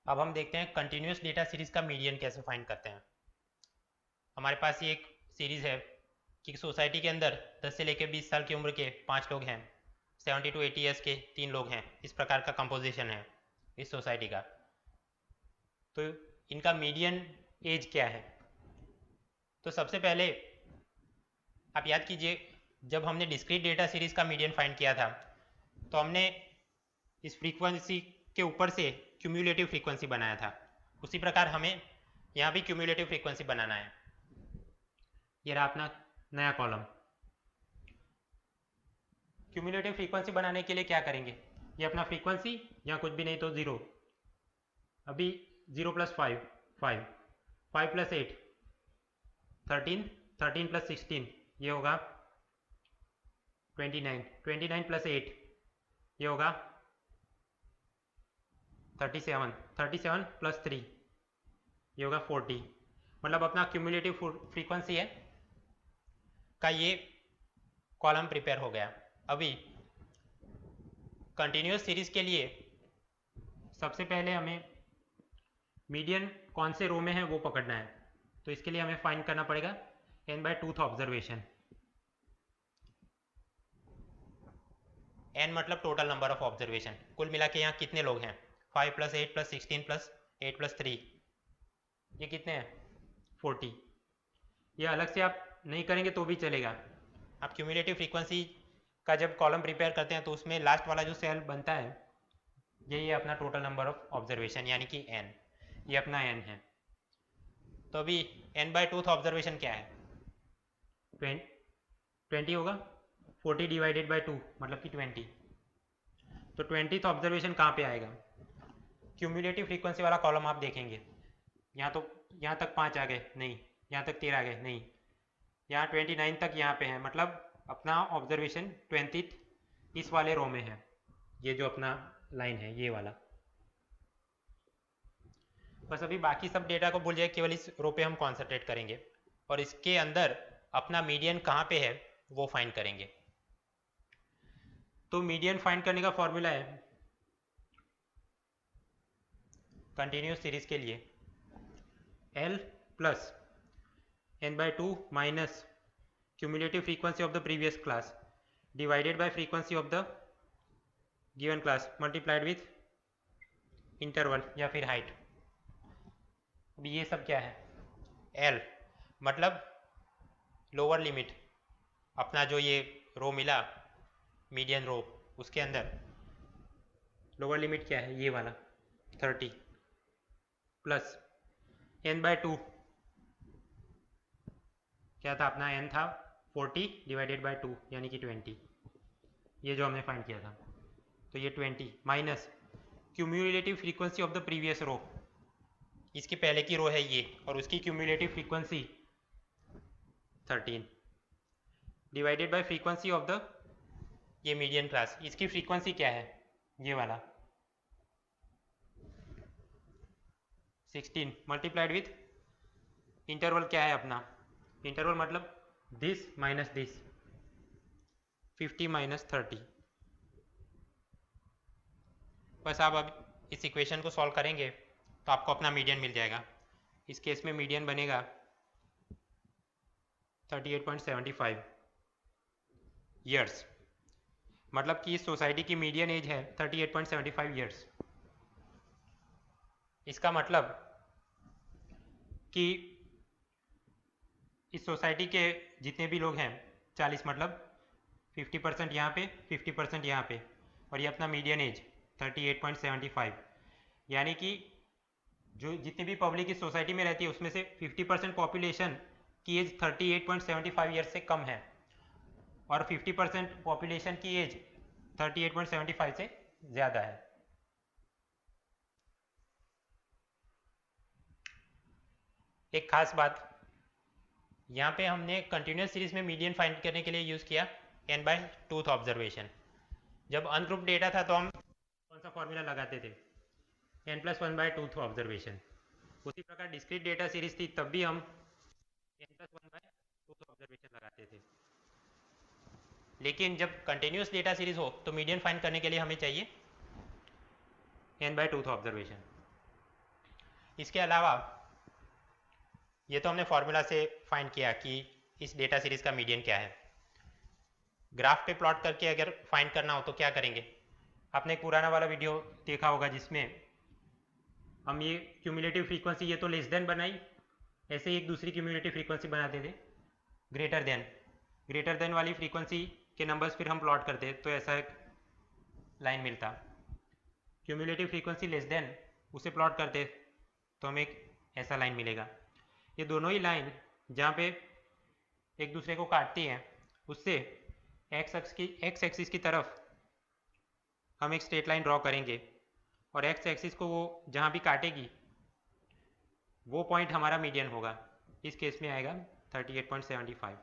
अब हम देखते हैं कंटिन्यूस डेटा सीरीज का मीडियन कैसे फाइंड करते हैं। हमारे पास ये एक सीरीज़ है कि सोसाइटी के अंदर 10 से लेकर 20 साल की उम्र के 5 लोग हैं, 70 to 80 ईयर्स के 3 लोग हैं। इस प्रकार का कंपोजिशन है इस सोसाइटी का। तो इनका मीडियन एज क्या है? तो सबसे पहले आप याद कीजिए, जब हमने डिस्क्रीट डेटा सीरीज़ का मीडियन फाइंड किया था तो हमने इस फ्रीक्वेंसी के ऊपर से क्यूम्यूलेटिव फ्रीक्वेंसी बनाया था। उसी प्रकार हमें यहाँ भी क्यूम्यूलेटिव फ्रीक्वेंसी बनाना है। ये रहा अपना नया कॉलम। क्यूम्यूलेटिव फ्रीक्वेंसी बनाने के लिए क्या करेंगे? ये अपना फ्रीक्वेंसी या कुछ भी नहीं तो 0, अभी 0 + 5 5, 5 + 8 13, 13 + 16 ये होगा 29, 29 + 8 ये होगा 37, 37 + 3 ये होगा 40। मतलब अपना क्यूमुलेटिव फ्रीक्वेंसी है का ये कॉलम प्रिपेयर हो गया। अभी कंटिन्यूस सीरीज के लिए सबसे पहले हमें मीडियन कौन से रो में है वो पकड़ना है। तो इसके लिए हमें फाइंड करना पड़ेगा n/2th ऑब्जर्वेशन। n मतलब टोटल नंबर ऑफ ऑब्जर्वेशन, कुल मिला के यहाँ कितने लोग हैं? 5 + 8 + 16 + 8 + 3 ये कितने हैं? 40। ये अलग से आप नहीं करेंगे तो भी चलेगा। आप क्यूमुलेटिव फ्रीक्वेंसी का जब कॉलम प्रिपेयर करते हैं तो उसमें लास्ट वाला जो सेल बनता है यही है अपना टोटल नंबर ऑफ ऑब्जर्वेशन, यानी कि n। ये अपना n है। तो अभी n/2th ऑब्जर्वेशन क्या है? 20 होगा। 40 / 2 मतलब कि 20। तो 20th ऑब्जर्वेशन कहाँ पे आएगा? क्यूमुलेटिव फ्रीक्वेंसी वाला कॉलम आप देखेंगे, यहाँ तो यहाँ तक 5 आ गए नहीं, यहाँ तक 13 आ गए नहीं, यहाँ 29 तक यहाँ पे है। मतलब अपना ऑब्जर्वेशन 20th इस वाले रो में है। ये जो अपना लाइन है ये वाला। बस अभी बाकी सब डेटा को भूल जाए, केवल इस रो पे हम कॉन्सेंट्रेट करेंगे और इसके अंदर अपना मीडियन कहाँ पे है वो फाइंड करेंगे। तो मीडियन फाइंड करने का फॉर्मूला है कंटिन्यूस सीरीज के लिए L + n/2 minus cumulative frequency of the previous class divided by frequency of the given class multiplied with interval या फिर height। अब ये सब क्या है? L मतलब लोअर लिमिट, अपना जो ये रो मिला मीडियन रो उसके अंदर लोअर लिमिट क्या है? ये वाला 30 प्लस n/2 क्या था? अपना n था 40 / 2 यानी कि 20, ये जो हमने फाइंड किया था। तो ये 20 minus cumulative frequency of the previous row, इसकी पहले की रो है ये और उसकी cumulative frequency 13 divided by frequency of the ये मीडियन क्लास, इसकी फ्रीक्वेंसी क्या है? ये वाला 16 मल्टीप्लाइड विथ इंटरवल क्या है अपना? इंटरवल मतलब दिस माइनस दिस, 50 - 30। बस आप अब इस इक्वेशन को सॉल्व करेंगे तो आपको अपना मीडियन मिल जाएगा। इस केस में मीडियन बनेगा 38.75 ईयर्स। मतलब कि इस सोसाइटी की मीडियन एज है 38.75 ईयर्स। इसका मतलब कि इस सोसाइटी के जितने भी लोग हैं 40, मतलब 50% यहाँ पे 50% यहाँ पे, और ये अपना मीडियन एज 38.75, यानी कि जो जितनी भी पब्लिक इस सोसाइटी में रहती है उसमें से 50% पॉपुलेशन की एज 38.75 ईयर्स से कम है और 50% पॉपुलेशन की एज 38.75 से ज़्यादा है। एक खास बात, यहाँ पे हमने कंटिन्यूस सीरीज में मीडियन फाइंड करने के लिए यूज़ किया n/2th ऑब्जर्वेशन। जब अनग्रुप डेटा था तो हम कौन सा फॉर्मूला लगाते थे? n + 1/2th observation. उसी प्रकार डिस्क्रीट डेटा सीरीज थी तब भी हम n + 1/2th ऑब्जर्वेशन लगाते थे। लेकिन जब कंटिन्यूस डेटा सीरीज हो तो मीडियन फाइंड करने के लिए हमें चाहिए n/2th ऑब्जर्वेशन। इसके अलावा ये तो हमने फॉर्मूला से फाइंड किया कि इस डेटा सीरीज का मीडियन क्या है। ग्राफ पे प्लॉट करके अगर फाइंड करना हो तो क्या करेंगे? आपने एक पुराना वाला वीडियो देखा होगा जिसमें हम ये क्यूमुलेटिव फ्रीक्वेंसी ये तो लेस देन बनाई, ऐसे ही एक दूसरी क्यूमुलेटिव फ्रीक्वेंसी बनाते थे ग्रेटर देन वाली फ्रीक्वेंसी के नंबर्स फिर हम प्लॉट करते तो ऐसा एक लाइन मिलता। क्यूमुलेटिव फ्रीक्वेंसी लेस देन उसे प्लॉट करते तो हमें एक ऐसा लाइन मिलेगा। ये दोनों ही लाइन जहाँ पे एक दूसरे को काटती हैं उससे एक्स एक्सिस की तरफ हम एक स्ट्रेट लाइन ड्रॉ करेंगे और एक्स एक्सिस को वो जहाँ भी काटेगी वो पॉइंट हमारा मीडियन होगा। इस केस में आएगा 38.75।